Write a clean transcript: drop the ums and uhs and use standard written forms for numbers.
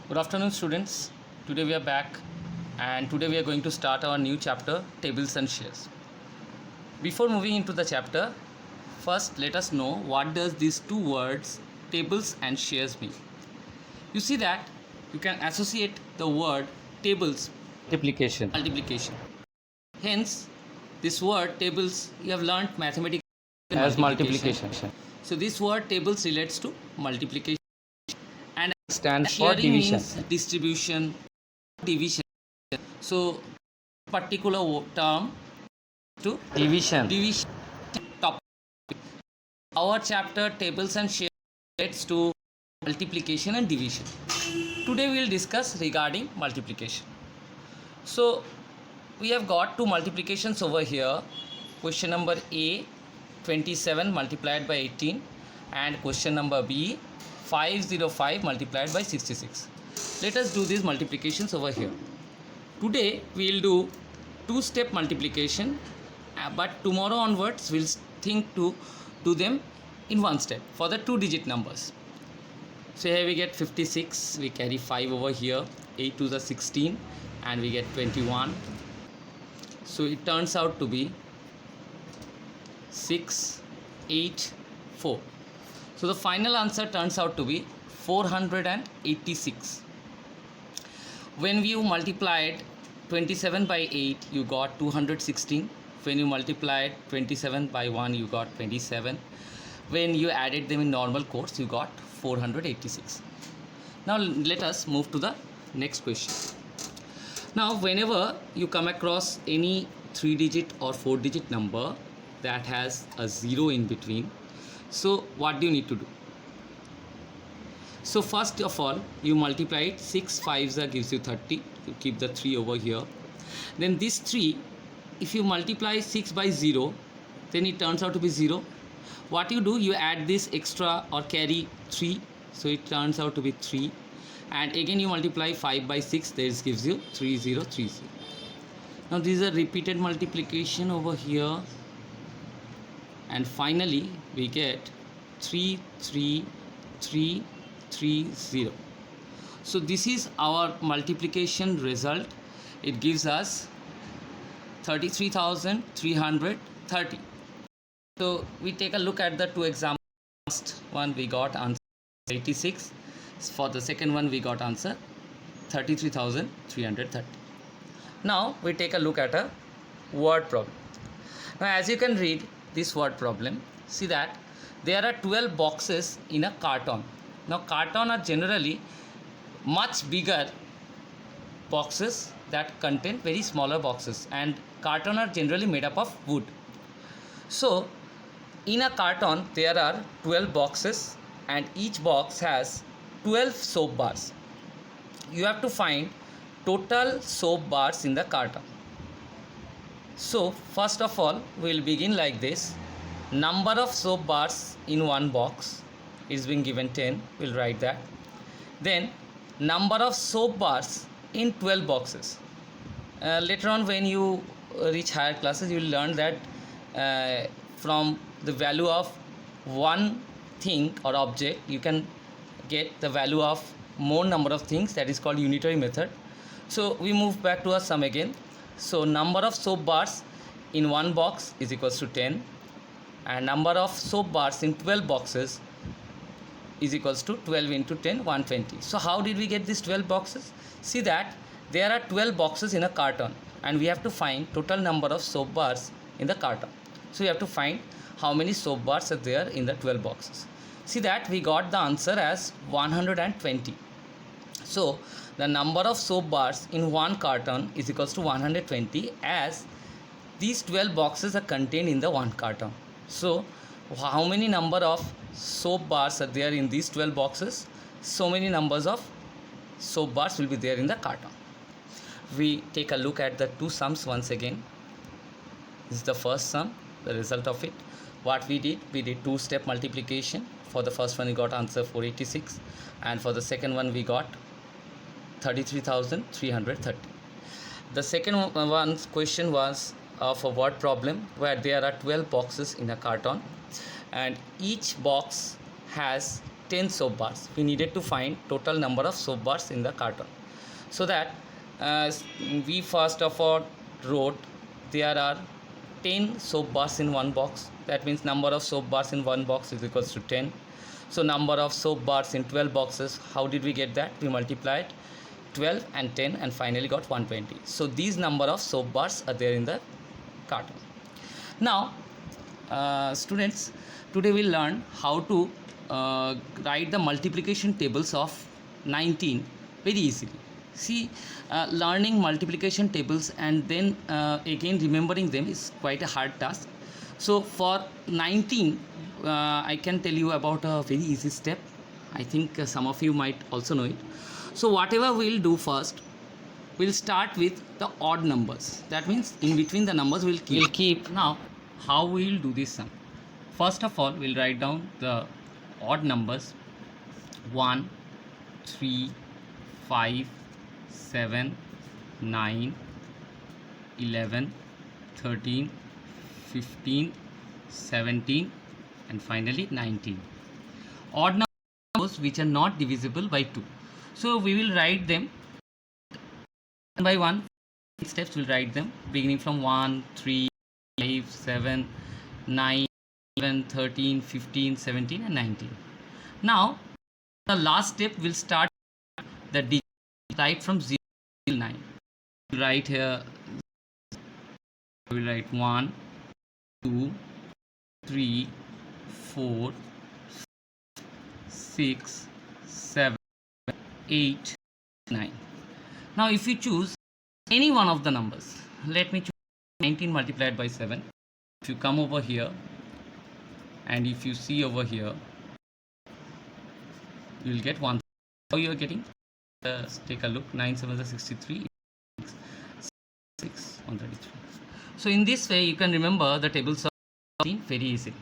Good afternoon, students. Today we are back, and today we are going to start our new chapter, Tables and Shares. Before moving into the chapter, first let us know what does these two words, tables and shares, mean. You see that you can associate the word tables multiplication. Hence, this word tables you have learnt mathematics as multiplication. So this word tables relates to multiplication. And Stands for sharing division. means distribution, division. So particular term to Division. topic. Our chapter tables and shares relates to multiplication and division. Today we will discuss regarding multiplication. So we have got two multiplications over here. Question number A, 27 multiplied by 18, and question number B, 505 multiplied by 66. Let us do these multiplications over here. Today we will do two-step multiplication, but tomorrow onwards we will think to do them in one step for the two-digit numbers. So here we get 56, we carry 5 over here, 8 to the 16, and we get 21. So it turns out to be 684. So the final answer turns out to be 486. When you multiplied 27 by 8, you got 216. When you multiplied 27 by 1, you got 27. When you added them in normal course, you got 486. Now let us move to the next question. Now whenever you come across any 3-digit or 4-digit number that has a 0 in between, so what do you need to do? So first of all, you multiply it. 6 5s gives you 30. You keep the 3 over here. Then this 3, if you multiply 6 by 0, then it turns out to be 0. What you do, you add this extra or carry 3, so it turns out to be 3. And again you multiply 5 by 6, this gives you 3030. Now this is a repeated multiplication over here, and finally we get 33330. So this is our multiplication result. It gives us 33,330. So we take a look at the two examples. First one we got answer 86. For the second one we got answer 33,330. Now we take a look at a word problem. Now as you can read this word problem, see that there are 12 boxes in a carton. Now carton are generally much bigger boxes that contain very smaller boxes, and carton are generally made up of wood. So in a carton there are 12 boxes, and each box has 12 soap bars. You have to find total soap bars in the carton. So first of all, we will begin like this. Number of soap bars in one box is being given 10. We will write that. Then number of soap bars in 12 boxes. Later on when you reach higher classes, you will learn that from the value of one thing or object, you can get the value of more number of things. That is called unitary method. So we move back to our sum again. So number of soap bars in one box is equals to 10, and number of soap bars in 12 boxes is equals to 12 into 10, 120. So how did we get these 12 boxes? See that there are 12 boxes in a carton, and we have to find total number of soap bars in the carton. So we have to find how many soap bars are there in the 12 boxes. See that we got the answer as 120. So the number of soap bars in one carton is equals to 120, as these 12 boxes are contained in the one carton. So how many number of soap bars are there in these 12 boxes? So many numbers of soap bars will be there in the carton. We take a look at the two sums once again. This is the first sum, the result of it. What we did two-step multiplication. For the first one we got answer 486, and for the second one we got 33,330. The second one's question was of a word problem where there are 12 boxes in a carton, and each box has 10 soap bars. We needed to find total number of soap bars in the carton. So that we first of all wrote there are 10 soap bars in one box. That means number of soap bars in one box is equals to 10. So number of soap bars in 12 boxes, how did we get that? We multiplied 12 and 10 and finally got 120. So these number of soap bars are there in the carton. Now students, today we'll learn how to write the multiplication tables of 19 very easily. See, learning multiplication tables and then again remembering them is quite a hard task. So for 19, I can tell you about a very easy step. I think some of you might also know it. So whatever we'll do first, we'll start with the odd numbers. That means in between the numbers we'll keep. Now, how we'll do this sum? First of all, we'll write down the odd numbers 1, 3, 5, 7, 9, 11, 13, 15, 17 and finally 19. Odd numbers which are not divisible by 2. So we will write them one by one. Steps we'll write them beginning from 1, 3, 5, 7, 9, 11, 13, 15, 17 and 19. Now the last step will start the digit right from 0 till 9. We'll write here, we will write 1, 2, 3, 4, 6, 7, 8, 9. Now if you choose any one of the numbers, let me choose 19 multiplied by 7. If you come over here and if you see over here, you will get 1. How you are getting? Let's take a look. 9 7 is 63, 6 133. So in this way you can remember the tables of 19 very easily.